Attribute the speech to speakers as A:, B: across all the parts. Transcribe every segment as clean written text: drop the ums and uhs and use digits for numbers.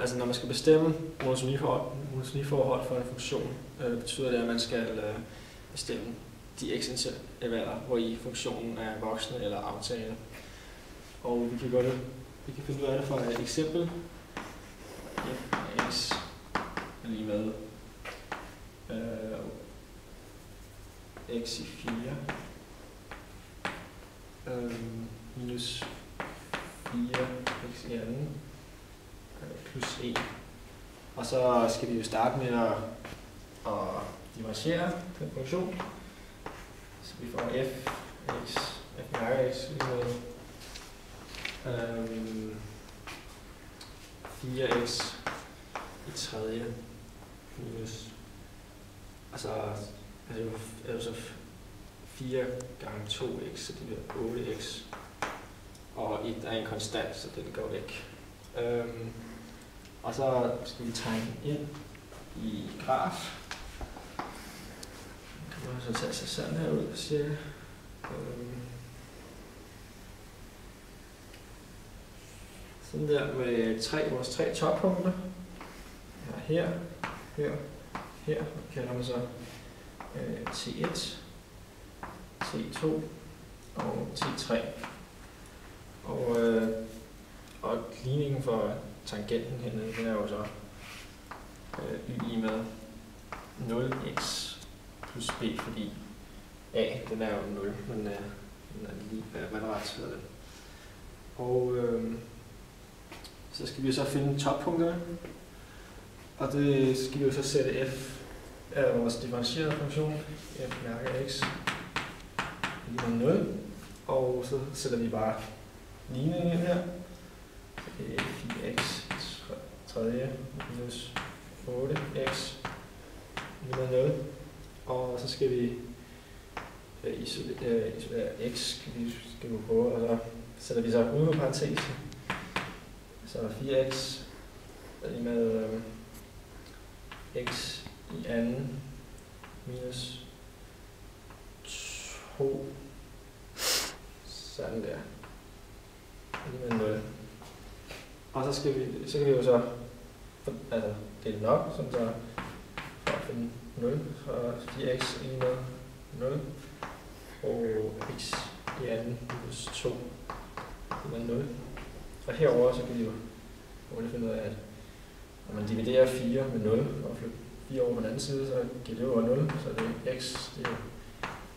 A: altså når man skal bestemme monotoniforhold for en funktion, betyder det, at man skal bestemme de x-intervaller, hvor i funktionen er voksende eller aftagende. Og vi kan finde ud af det fra et eksempel. F af x er lige med x i 4 minus 4 x i anden plus 1. Og så skal vi jo starte med at differentiere den funktion. Så vi får f mærker x med 4x i tredje minus, altså er det så 4 gange 2x, så det bliver 8x, og 1 er en konstant, så den går væk. Og så skal vi tegne ind i graf. Kan man så tage sig sådan her ud, cirka. Sådan der med vores tre toppunkter. Her, kalder man så T1, T2 og T3. Og ligningen for tangenten hernede, den er jo så y med 0x plus b, fordi a, den er jo 0, men den er lige vandret. Og så skal vi jo så finde toppunkterne, og det skal vi jo så sætte f af vores differentierede funktion, f mærker x lige med 0, og så sætter vi bare ligningen ind her. Det er 4x tredje minus 8x lige med 0, og så skal vi isolere x, skal vi prøve, og så sætter vi så uden for parentesen. Så 4x er lige med x i anden minus 2, sådan der, lige med 0. Og så kan vi jo så dele den op, sådan så for at finde 0, så 4x lige med 0, og x i anden minus 2 lige med 0. Og herover så kan vi jo finde ud af, at når man dividerer 4 med 0 og flytter 4 over på den anden side, så giver det over 0, så det er x, det er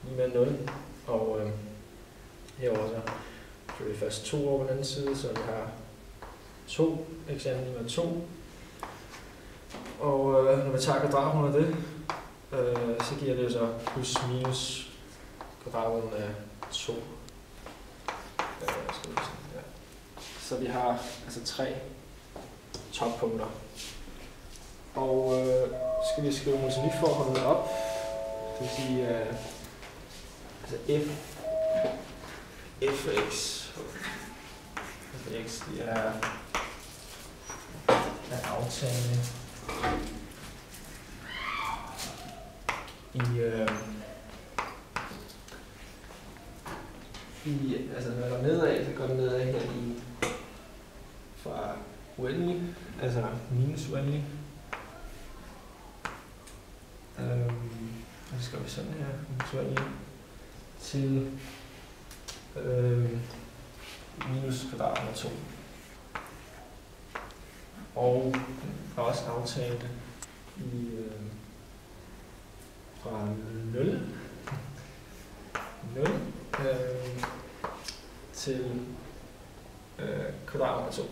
A: lige med 0. Og herover så flytter vi først 2 over på den anden side, så vi har 2, x er lige med 2. Og når vi tager kvadratroden af det, så giver det jo så plus minus kvadratroden af 2. Så vi har altså 3 toppunkter. Og skal vi skrive monotoniforholdet op. Det vil sige, altså f af x det er aftagende altså når der er nedad, så går det nedad her i fra uendelig, altså minus uendelig. Så skal vi sådan her, minus uendelig, til minus kvadrat med 2. Og den er også aftagende i fra 0 til kvadrat med 2.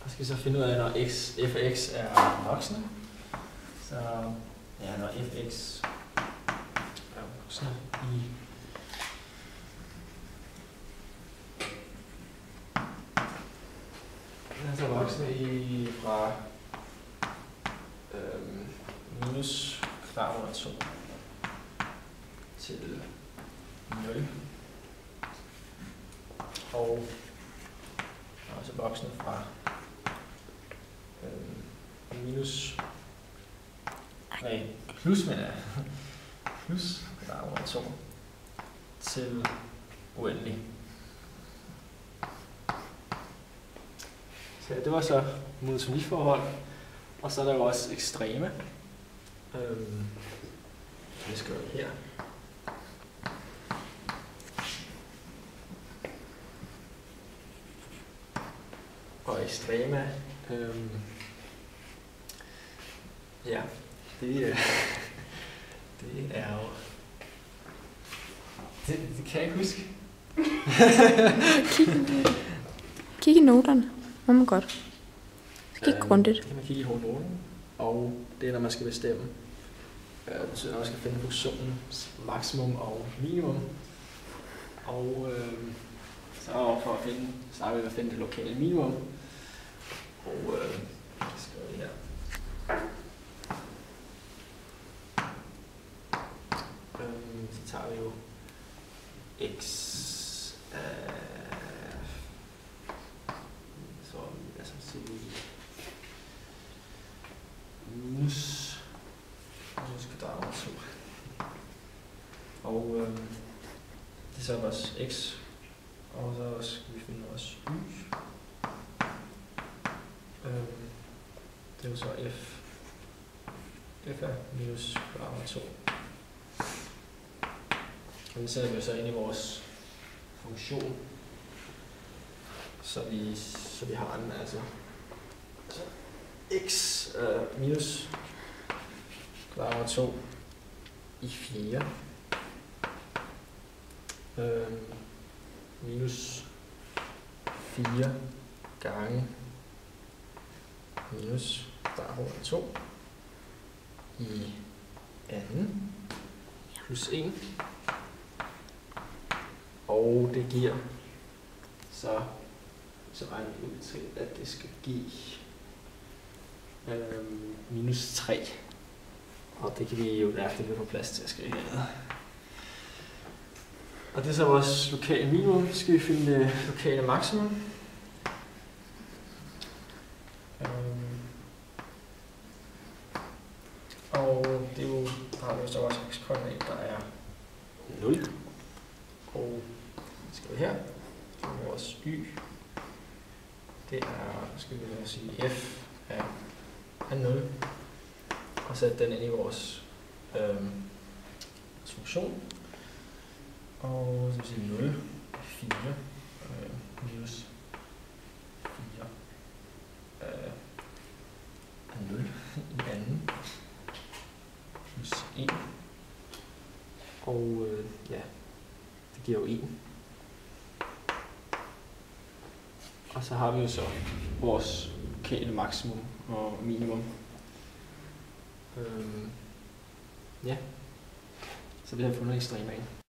A: Og skal vi så finde ud af, når f af x er voksne. Så ja, når fx er voksne i så voksne i fra minus kvadrat under 2 til 0. Og også voksne fra plus kvadrat under 2 til uendelig. Så det var så monotoniforhold. Og så er der jo også ekstreme. Vi skal gøre her. Og ekstrema. Ja, det er jo... Det kan jeg ikke huske.
B: Kig i noterne. Må man godt. Kig grundigt.
A: Det kan man kigge i hovednoten. Og det er, når man skal bestemme. Det betyder, når man skal finde funktionens maksimum og minimum. Og så for at finde, så har vi at finde det lokale minimum. Og det skal vi her. Så tager vi jo x så lad os se minus kvadrat 2. Og det er så vores x, og så skal vi finde vores y. Det er jo så f. F er minus kvadrat 2. Og det sætter vi så ind i vores funktion, så vi har den altså x minus kvadrat 2 i 4 minus 4 gange minus kvadrat 2 i anden plus 1. Og det giver, så regner vi ud til, at det skal give minus 3. Og det kan vi jo derfor få plads til at skrive hernede. Og det er så vores lokale minimum. Så skal vi finde det lokale maksimum. Og det er jo, har vi så også x-koordinat, der er 0. Og skal vi her, så er vores y, det er, skal vi sige, f er 0, og sætte den ind i vores funktion, og så vil sige 0, 4, minus 4 er 0 i anden, plus 1, og ja, det giver jo 1. Og så har vi jo så vores lokale maksimum og minimum. Ja, så vi har fundet ekstremaen.